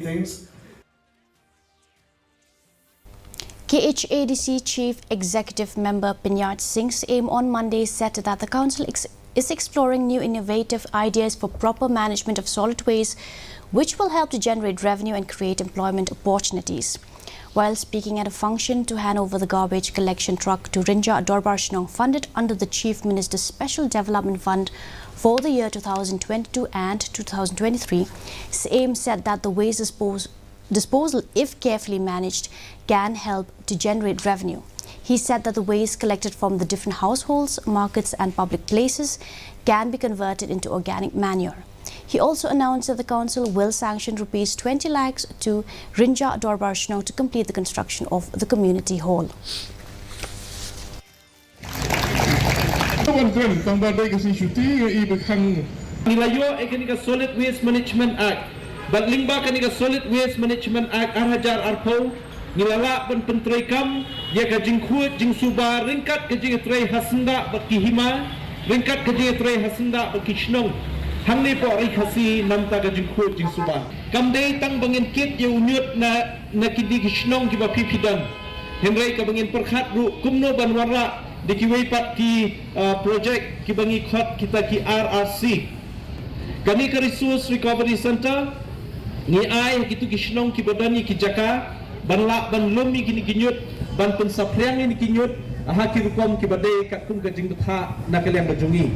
things. Khadc Chief Executive Member Pinyat Singh's aim on Monday said that the Council is exploring new innovative ideas for proper management of solid waste, which will help to generate revenue and create employment opportunities. While speaking at a function to hand over the garbage collection truck to Rinja Dorbarshnong, funded under the Chief Minister's Special Development Fund for the year 2022 and 2023, SAM said that the waste disposal, if carefully managed, can help to generate revenue. He said that the waste collected from the different households, markets and public places can be converted into organic manure. He also announced that the council will sanction rupees 20 lakhs to Rinja Dorbarshnong to complete the construction of the community hall. Nilayo ikanika Solid Waste Management Act. Batlingba kanika Solid Waste Management Act arhajar arpo nilala ban pentrai kam ya kajing khut jing suba ringkat kajing trai hasenda baki hima ringkat kajing trai hasenda baki shnong hamni po ri khasi namta kajing khut jing suba kamdei tang bangin kit ya unyut na kidi shnong ki ba pipidan henrai ka bangin perkhat ru kumno ban warra dikiwei pat ki project ki bangi khot kita ki RRC kami ke Resource Recovery Center ni ai gitu gisnong ki badani ki jaka ban la ban lomi kini kinyut ban pensapriang ni kinyut aha ki rukom ki badai kat kum kajing betha na kalian bajungi